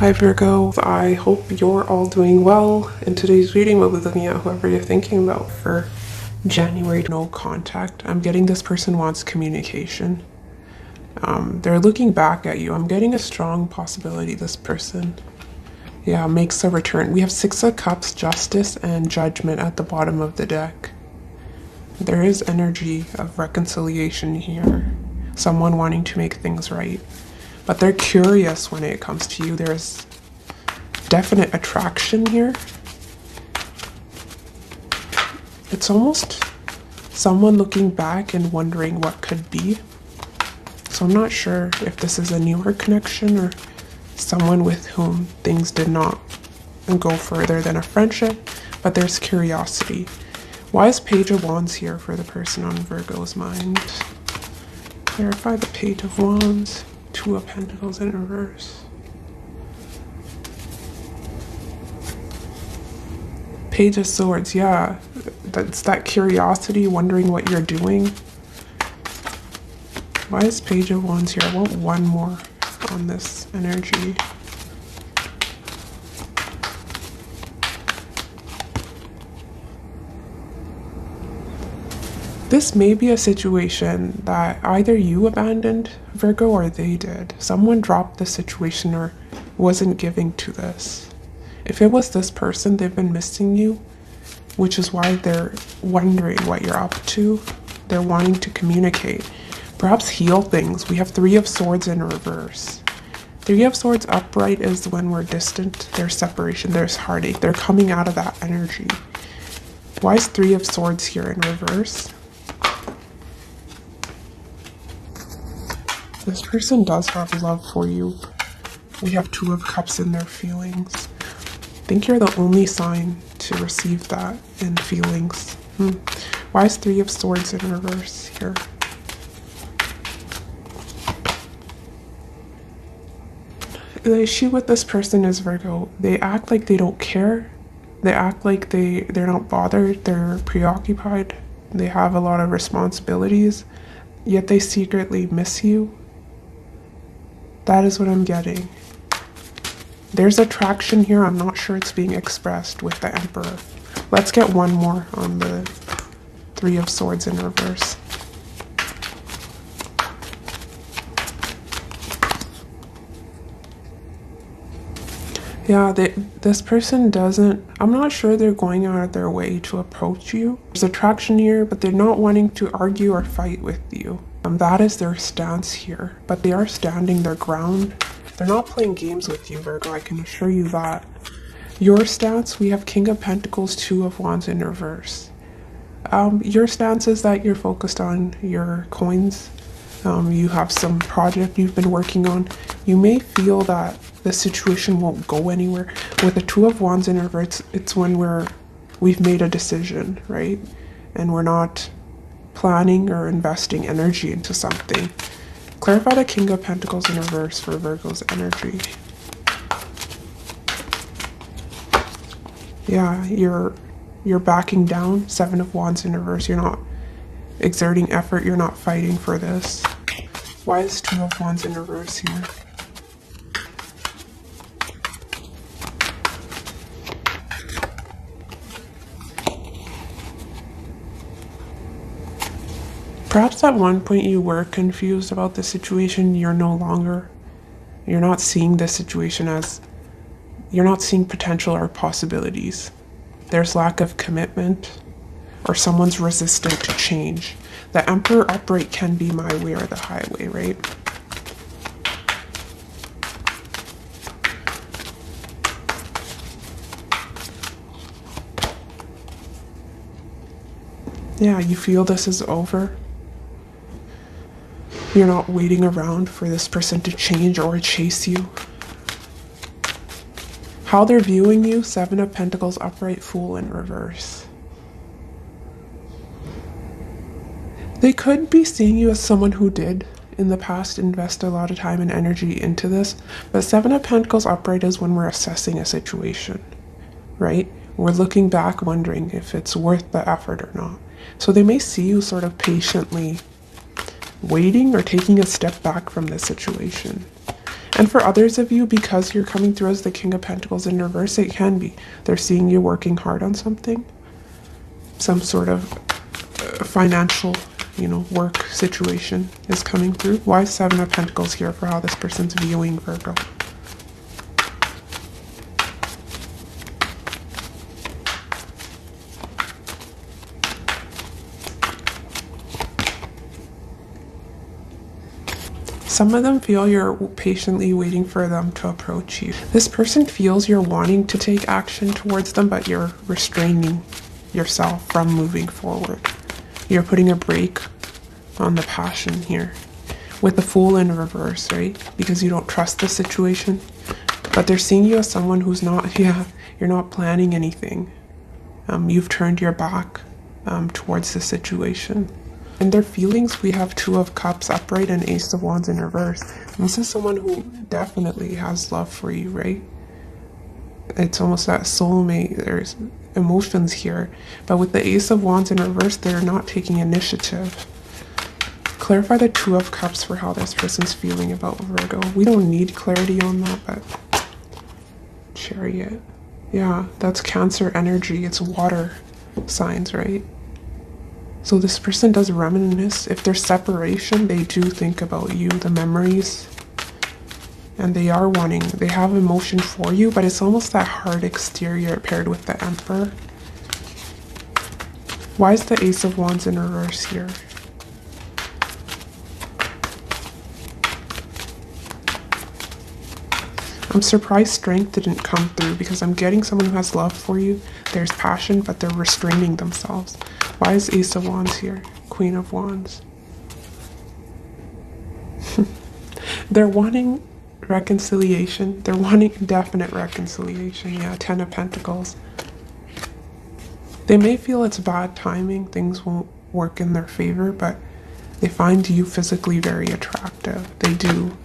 Hi Virgo, I hope you're all doing well. In today's reading, we'll be looking at whoever you're thinking about for January. No contact. I'm getting this person wants communication. They're looking back at you. I'm getting a strong possibility this person, makes a return. We have Six of Cups, Justice, and Judgment at the bottom of the deck. There is energy of reconciliation here. Someone wanting to make things right. But they're curious when it comes to you. There's definite attraction here. It's almost someone looking back and wondering what could be. So I'm not sure if this is a newer connection or someone with whom things did not go further than a friendship, but there's curiosity. Why is Page of Wands here for the person on Virgo's mind? Clarify the Page of Wands. Two of Pentacles in reverse. Page of Swords, yeah. That's that curiosity, wondering what you're doing. Why is Page of Wands here? I want one more on this energy. This may be a situation that either you abandoned, Virgo, or they did. Someone dropped the situation or wasn't giving to this. If it was this person, they've been missing you, which is why they're wondering what you're up to. They're wanting to communicate, perhaps heal things. We have Three of Swords in reverse. Three of Swords upright is when we're distant. There's separation, there's heartache. They're coming out of that energy. Why is Three of Swords here in reverse? This person does have love for you. We have Two of Cups in their feelings. I think you're the only sign to receive that in feelings. Why is Three of Swords in reverse here? The issue with this person is, Virgo, they act like they don't care. They act like they're not bothered. They're preoccupied. They have a lot of responsibilities, yet they secretly miss you. That is what I'm getting. There's attraction here. I'm not sure it's being expressed with the Emperor. Let's get one more on the Three of Swords in reverse. Yeah, this person doesn't, I'm not sure they're going out of their way to approach you. There's attraction here, but they're not wanting to argue or fight with you. That is their stance here, but they are standing their ground. They're not playing games with you, Virgo, I can assure you that. Your stance, we have King of Pentacles, Two of Wands in reverse. Your stance is that you're focused on your coins. You have some project you've been working on. You may feel that the situation won't go anywhere. With the Two of Wands in reverse, it's when we've made a decision, right? And we're not planning or investing energy into something. Clarify the King of Pentacles in reverse for Virgo's energy. Yeah, you're backing down. Seven of Wands in reverse. You're not exerting effort. You're not fighting for this. Why is Two of Wands in reverse here? Perhaps at one point you were confused about the situation. You're no longer. You're not seeing the situation as, you're not seeing potential or possibilities. There's lack of commitment or someone's resistant to change. The Emperor upright can be my way or the highway, right? Yeah, you feel this is over. You're not waiting around for this person to change or chase you. How they're viewing you, Seven of Pentacles upright, Fool in reverse. They could be seeing you as someone who did in the past invest a lot of time and energy into this, but Seven of Pentacles upright is when we're assessing a situation, right? We're looking back wondering if it's worth the effort or not. So they may see you sort of patiently waiting or taking a step back from the situation. And for others of you, because you're coming through as the King of Pentacles in reverse, it can be they're seeing you working hard on something, some sort of financial, work situation is coming through. Why is Seven of Pentacles here for how this person's viewing Virgo? Some of them feel you're patiently waiting for them to approach you. This person feels you're wanting to take action towards them, but you're restraining yourself from moving forward. You're putting a brake on the passion here with the Fool in reverse, right? Because you don't trust the situation. But they're seeing you as someone who's not, you're not planning anything. You've turned your back towards the situation. In their feelings, we have Two of Cups upright and Ace of Wands in reverse. This is someone who definitely has love for you, right? It's almost that soulmate. There's emotions here. But with the Ace of Wands in reverse, they're not taking initiative. Clarify the Two of Cups for how this person's feeling about Virgo. We don't need clarity on that, but Chariot. Yeah, that's Cancer energy. It's water signs, right? So this person does reminisce. If there's separation, they do think about you, the memories. And they have emotion for you, but it's almost that hard exterior paired with the Emperor. Why is the Ace of Wands in reverse here? I'm surprised strength didn't come through because I'm getting someone who has love for you. There's passion, but they're restraining themselves. Why is Ace of Wands here? Queen of Wands. They're wanting reconciliation. They're wanting definite reconciliation. Yeah, Ten of Pentacles. They may feel it's bad timing. Things won't work in their favor, but they find you physically very attractive. They do.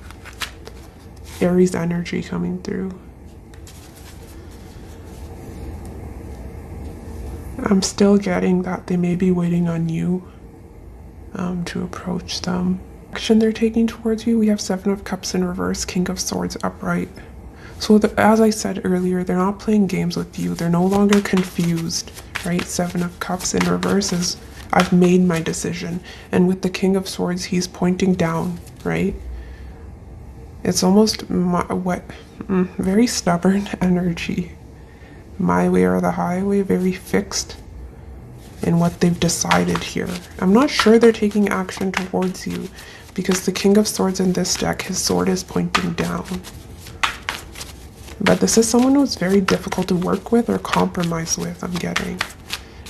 Aries energy coming through. I'm still getting that they may be waiting on you to approach them. Action they're taking towards you, we have Seven of Cups in reverse, King of Swords upright. So as I said earlier, they're not playing games with you. They're no longer confused, right? Seven of Cups in reverse is, I've made my decision. And with the King of Swords, he's pointing down, right? It's almost very stubborn energy. My way or the highway, very fixed in what they've decided here. I'm not sure they're taking action towards you because the King of Swords in this deck, his sword is pointing down. But this is someone who's very difficult to work with or compromise with, I'm getting.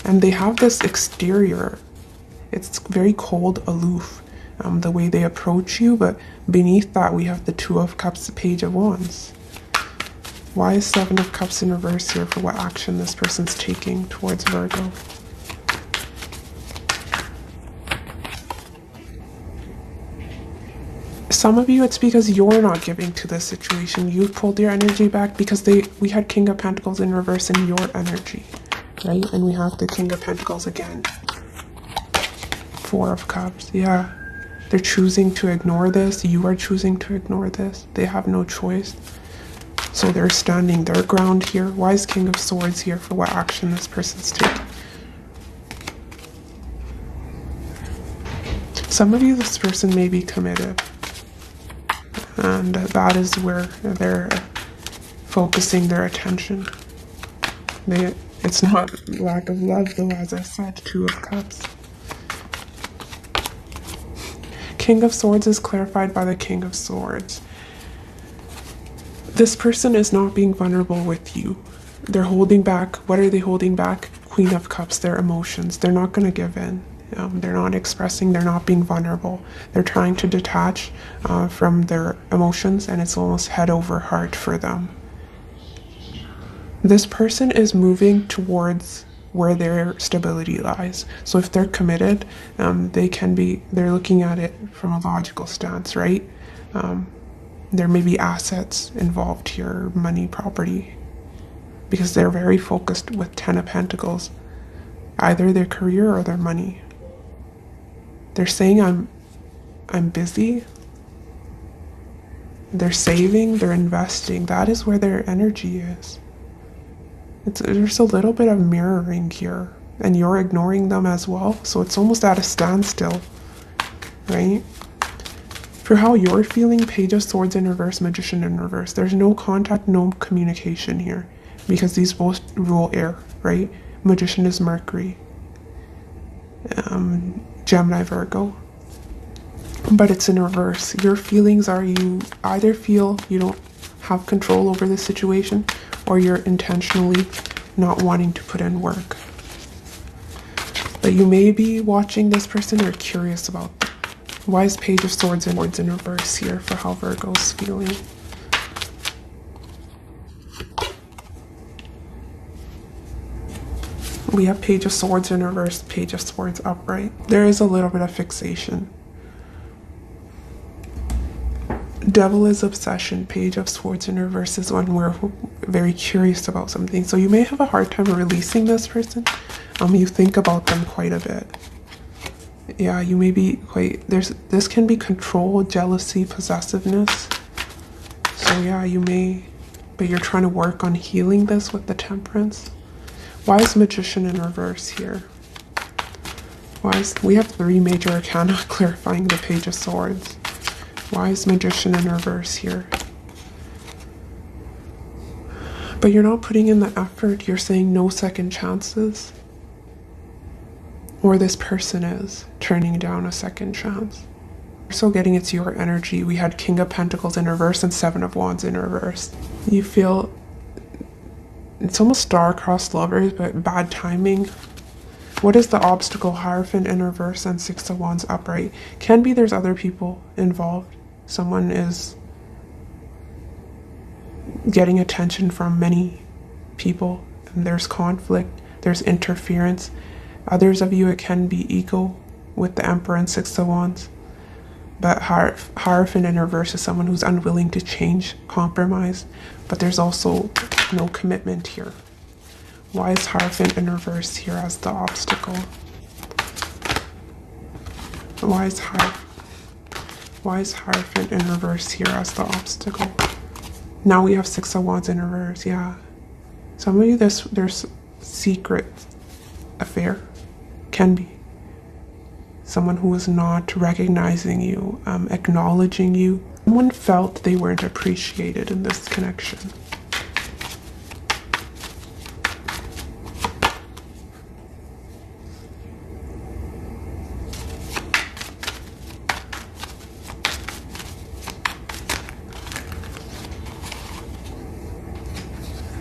And they have this exterior. It's very cold, aloof, the way they approach you, but beneath that we have the Two of Cups, the Page of Wands. Why is Seven of Cups in reverse here for what action this person's taking towards Virgo? Some of you, it's because you're not giving to this situation. You've pulled your energy back because we had King of Pentacles in reverse in your energy, right? And we have the King of Pentacles again. Four of Cups, yeah. They're choosing to ignore this. You are choosing to ignore this. They have no choice. So they're standing their ground here. Why is King of Swords here for what action this person's taking? Some of you, this person may be committed. And that is where they're focusing their attention. It's not lack of love though, as I said, Two of Cups. King of Swords is clarified by the King of Swords. This person is not being vulnerable with you. They're holding back. What are they holding back? Queen of Cups, their emotions. They're not going to give in. They're not expressing. They're not being vulnerable. They're trying to detach from their emotions, and it's almost head over heart for them. This person is moving towards where their stability lies. So if they're committed, they're looking at it from a logical stance, right? There may be assets involved here, money, property, because they're very focused with Ten of Pentacles, either their career or their money. They're saying I'm busy. They're saving, they're investing. That is where their energy is. There's a little bit of mirroring here, and you're ignoring them as well. So it's almost at a standstill, right? For how you're feeling, Page of Swords in reverse, Magician in reverse. There's no contact, no communication here, because these both rule air, right? Magician is Mercury, Gemini, Virgo. But it's in reverse. Your feelings are, you either feel you don't have control over the situation, or you're intentionally not wanting to put in work. But you may be watching this person or curious about them. Why is Page of Swords in reverse here for how Virgo's feeling? We have Page of Swords in reverse, Page of Swords upright. There is a little bit of fixation. Devil is obsession. Page of Swords in reverse is when we're very curious about something. So you may have a hard time releasing this person. You think about them quite a bit. Yeah, you may be quite, this can be control, jealousy, possessiveness. So yeah, you may, but you're trying to work on healing this with the Temperance. Why is Magician in reverse here? We have 3 major arcana clarifying the Page of Swords. Why is Magician in reverse here? But you're not putting in the effort. You're saying no second chances. Or this person is turning down a second chance. We're still getting it's your energy. We had King of Pentacles in reverse and 7 of Wands in reverse. You feel it's almost star-crossed lovers, but bad timing. What is the obstacle? Hierophant in reverse and 6 of Wands upright. Can be there's other people involved. Someone is getting attention from many people, and there's conflict, there's interference. Others of you, it can be ego with the Emperor and 6 of Wands. But Hierophant in reverse is someone who's unwilling to change, compromise. But there's also no commitment here. Why is Hierophant in reverse here as the obstacle? Why is Hierophant in reverse here as the obstacle? Now we have 6 of Wands in reverse, yeah. Some of you, there's secret affair. Can be. Someone who is not recognizing you, acknowledging you. Someone felt they weren't appreciated in this connection.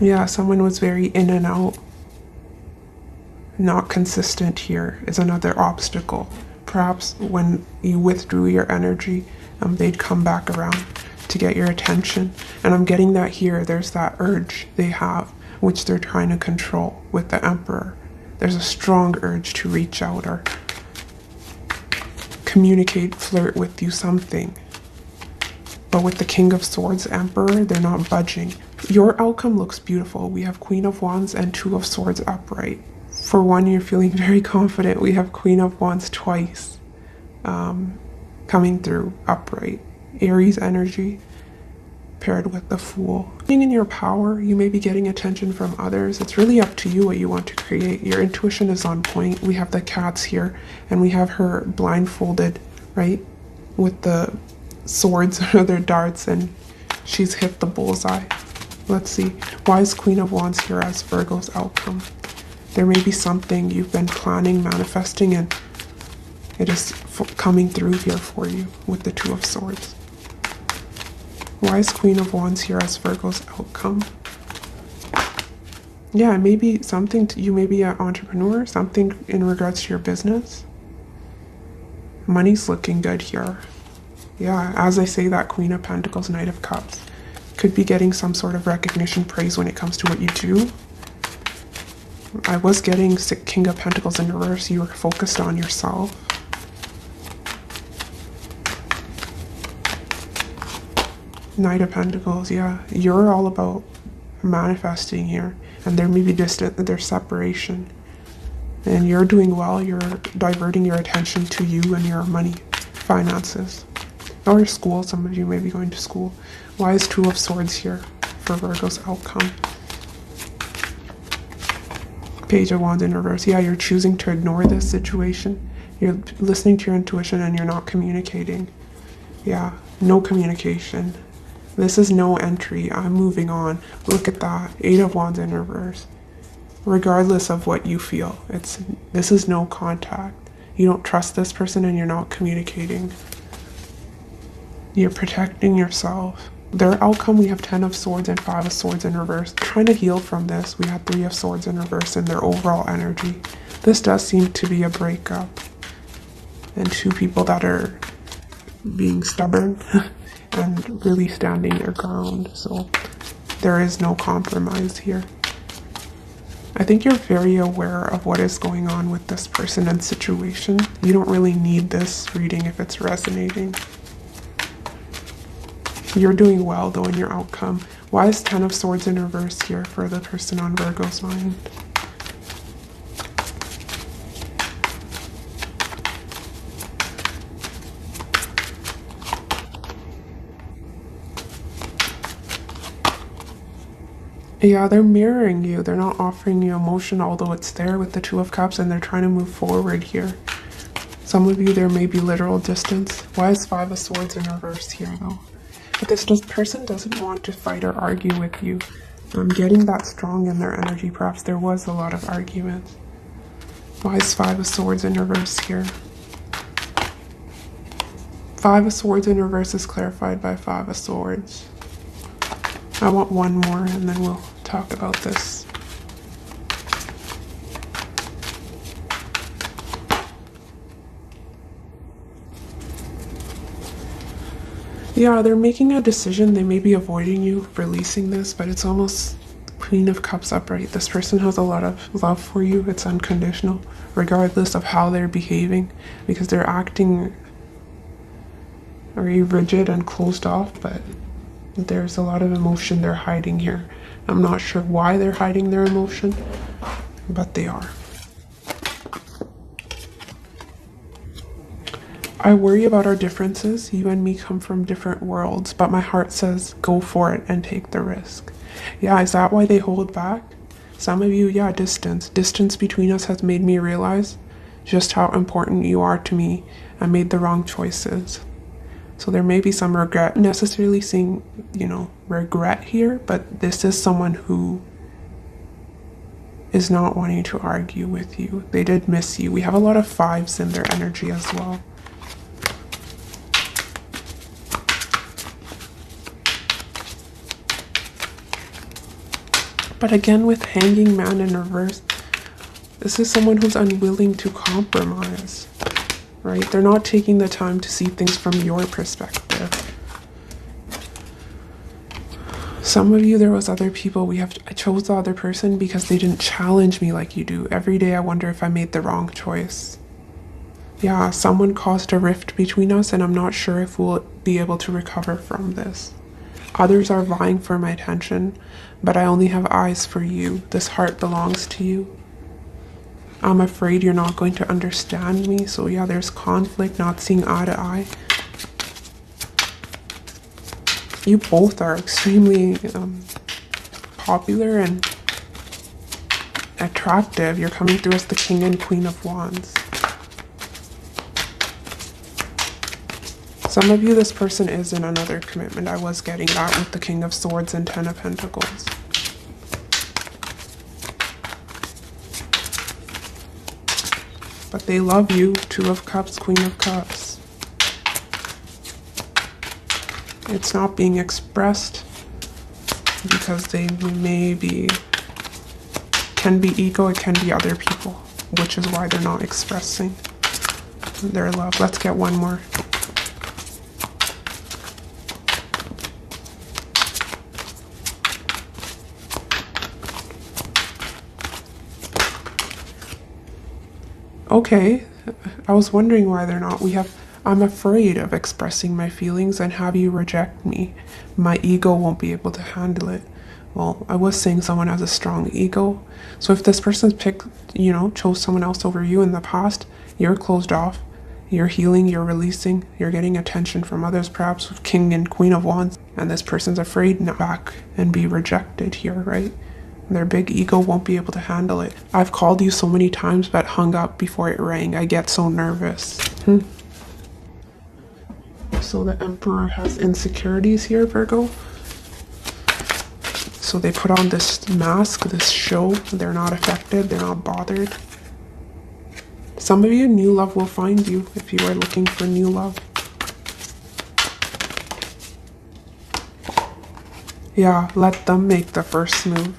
Yeah, someone was very in and out. Not consistent here is another obstacle. Perhaps when you withdrew your energy, they'd come back around to get your attention. And I'm getting that here. There's that urge they have, which they're trying to control with the Emperor. There's a strong urge to reach out or communicate, flirt with you, something. But with the King of Swords, Emperor, they're not budging. Your outcome looks beautiful. We have Queen of Wands and 2 of Swords upright. For one, you're feeling very confident. We have Queen of Wands twice coming through upright. Aries energy paired with the Fool. Being in your power, you may be getting attention from others. It's really up to you what you want to create. Your intuition is on point. We have the cats here, and we have her blindfolded, right? With the swords or their darts, and she's hit the bullseye. Let's see. Why is Queen of Wands here as Virgo's outcome? There may be something you've been planning, manifesting, and it is coming through here for you with the 2 of Swords. Why is Queen of Wands here as Virgo's outcome? Yeah, it may be something, you may be an entrepreneur, something in regards to your business. Money's looking good here. Yeah, as I say that, Queen of Pentacles, Knight of Cups. Could be getting some sort of recognition, praise when it comes to what you do. I was getting King of Pentacles in reverse. You were focused on yourself. Knight of Pentacles, yeah. You're all about manifesting here. And there may be there's separation. And you're doing well. You're diverting your attention to you and your money, finances. Or school, some of you may be going to school. Why is Two of Swords here for Virgo's outcome? Page of Wands in reverse. Yeah, you're choosing to ignore this situation. You're listening to your intuition and you're not communicating. Yeah, no communication. This is no entry. I'm moving on. Look at that. Eight of Wands in reverse. Regardless of what you feel, this is no contact. You don't trust this person and you're not communicating. You're protecting yourself. Their outcome, we have 10 of Swords and 5 of Swords in reverse. Trying to heal from this, we have 3 of Swords in reverse in their overall energy. This does seem to be a breakup. And 2 people that are being stubborn and really standing their ground. So there is no compromise here. I think you're very aware of what is going on with this person and situation. You don't really need this reading if it's resonating. You're doing well though in your outcome. Why is 10 of Swords in reverse here for the person on Virgo's mind? Yeah, they're mirroring you. They're not offering you emotion, although it's there with the 2 of Cups, and they're trying to move forward here. Some of you, there may be literal distance. Why is 5 of Swords in reverse here though? But this person doesn't want to fight or argue with you. I'm getting that strong in their energy. Perhaps there was a lot of arguments. Why is 5 of Swords in reverse here? 5 of Swords in reverse is clarified by 5 of Swords. I want one more and then we'll talk about this. Yeah, they're making a decision. They may be avoiding you releasing this, but it's almost Queen of Cups upright. This person has a lot of love for you. It's unconditional, regardless of how they're behaving, because they're acting very rigid and closed off, but there's a lot of emotion they're hiding here. I'm not sure why they're hiding their emotion, but they are. I worry about our differences. You and me come from different worlds, but my heart says go for it and take the risk. Yeah, is that why they hold back? Some of you, yeah, distance. Distance between us has made me realize just how important you are to me. I made the wrong choices. So there may be some regret, necessarily seeing, regret here, but this is someone who is not wanting to argue with you. They did miss you. We have a lot of 5s in their energy as well. But again, with Hanging Man in reverse, this is someone who's unwilling to compromise, right? They're not taking the time to see things from your perspective. Some of you, there was other people, I chose the other person because they didn't challenge me like you do. Every day I wonder if I made the wrong choice. Yeah, someone caused a rift between us and I'm not sure if we'll be able to recover from this. Others are vying for my attention, but I only have eyes for you. This heart belongs to you. I'm afraid you're not going to understand me. So yeah, there's conflict, not seeing eye to eye. You both are extremely popular and attractive. You're coming through as the King and Queen of Wands. Some of you, this person is in another commitment. I was getting that with the King of Swords and 10 of Pentacles. But they love you. 2 of Cups, Queen of Cups. It's not being expressed because they can be ego, it can be other people, which is why they're not expressing their love. Let's get one more. Okay, I was wondering why they're not. I'm afraid of expressing my feelings and have you reject me. My ego won't be able to handle it. Well, I was saying someone has a strong ego. So if this person's chose someone else over you in the past, you're closed off. You're healing, you're releasing, you're getting attention from others, perhaps with King and Queen of Wands. And this person's afraid to back and be rejected here, right? Their big ego won't be able to handle it. I've called you so many times but hung up before it rang. I get so nervous. So the Emperor has insecurities here, Virgo. So they put on this mask, this show. They're not affected. They're not bothered. Some of you, new love will find you if you are looking for new love. Yeah, let them make the first move.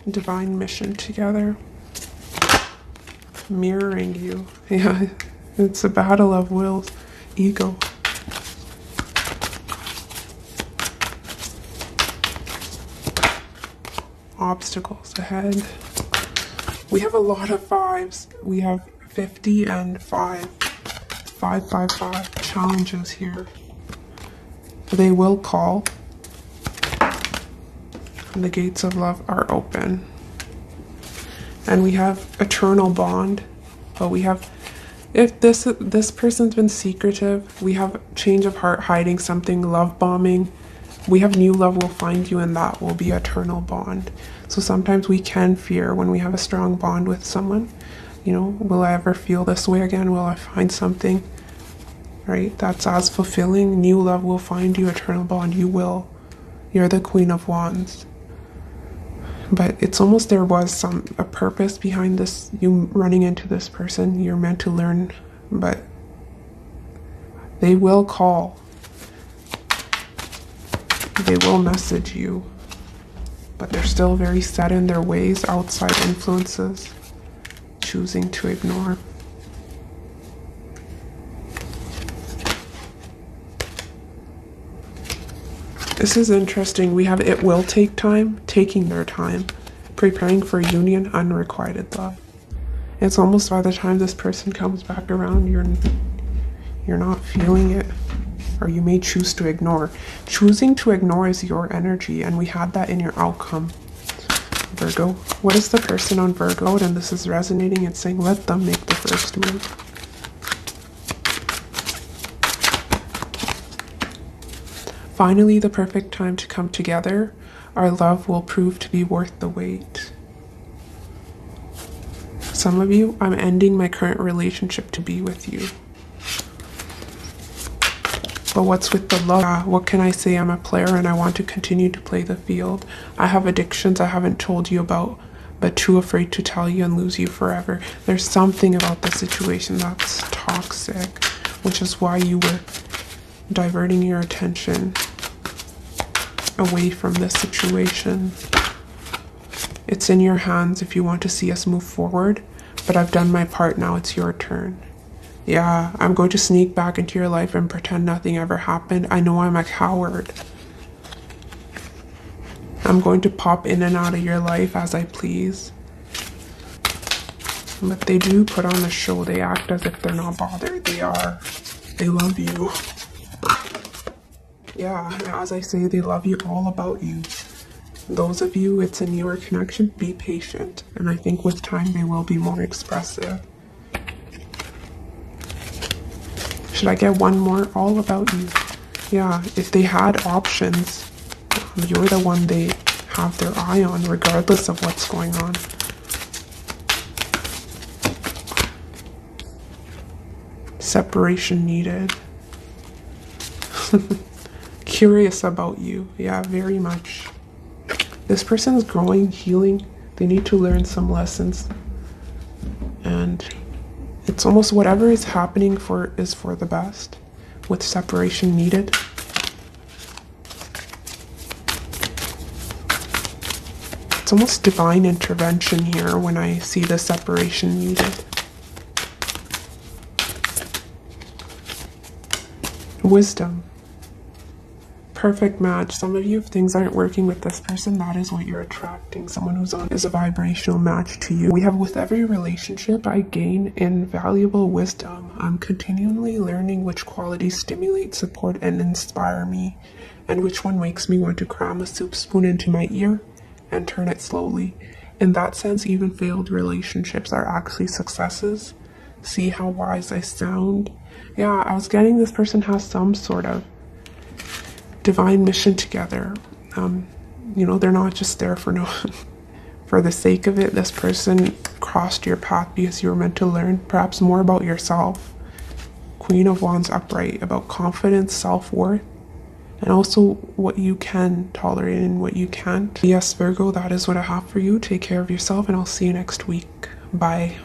Divine mission together. Mirroring you. Yeah, it's a battle of wills. Ego. Obstacles ahead. We have a lot of fives. We have 50 and 5. 555 challenges here. They will call. And the gates of love are open. And we have eternal bond. But we have, if this person's been secretive, we have change of heart, hiding something, love bombing. We have new love will find you, and that will be eternal bond. So sometimes we can fear when we have a strong bond with someone. You know, will I ever feel this way again? Will I find something? Right? That's as fulfilling. New love will find you, eternal bond. You will. You're the Queen of Wands. But it's almost there was a purpose behind this, you running into this person. You're meant to learn, but they will call. They will message you, but they're still very set in their ways, outside influences, choosing to ignore. This is interesting. We have it will take time, taking their time, preparing for union, unrequited love. It's almost by the time this person comes back around, you're not feeling it, or you may choose to ignore. Choosing to ignore is your energy, and we had that in your outcome, Virgo. What is the person on Virgo? And this is resonating. It's saying, let them make the first move. Finally, the perfect time to come together. Our love will prove to be worth the wait. Some of you, I'm ending my current relationship to be with you. But what's with the love? What can I say? I'm a player and I want to continue to play the field. I have addictions I haven't told you about, but too afraid to tell you and lose you forever. There's something about the situation that's toxic, which is why you were diverting your attention away from this situation. It's in your hands if you want to see us move forward, but I've done my part. Now it's your turn. Yeah, I'm going to sneak back into your life and pretend nothing ever happened. I know I'm a coward. I'm going to pop in and out of your life as I please. But they do put on a show. They act as if they're not bothered. They are. They love you. Yeah, as I say, they love you, all about you. Those of you, it's a newer connection, be patient. And I think with time, they will be more expressive. Should I get one more? All about you. Yeah, if they had options, you're the one they have their eye on, regardless of what's going on. Separation needed. Curious about you. Yeah, very much. This person is growing, healing. They need to learn some lessons. And it's almost whatever is happening is for the best, with separation needed. It's almost divine intervention here when I see the separation needed. Wisdom. Perfect match. Some of you, if things aren't working with this person, that is what you're attracting. Someone who's on is a vibrational match to you. We have, with every relationship, I gain invaluable wisdom. I'm continually learning which qualities stimulate, support, and inspire me. and which one makes me want to cram a soup spoon into my ear and turn it slowly. In that sense, even failed relationships are actually successes. See how wise I sound? Yeah, I was getting this person has some sort of divine mission together. They're not just there for for the sake of it. This person crossed your path because you were meant to learn perhaps more about yourself. Queen of Wands upright, about confidence, self-worth, and also what you can tolerate and what you can't. Yes, Virgo, that is what I have for you. Take care of yourself, and I'll see you next week. Bye.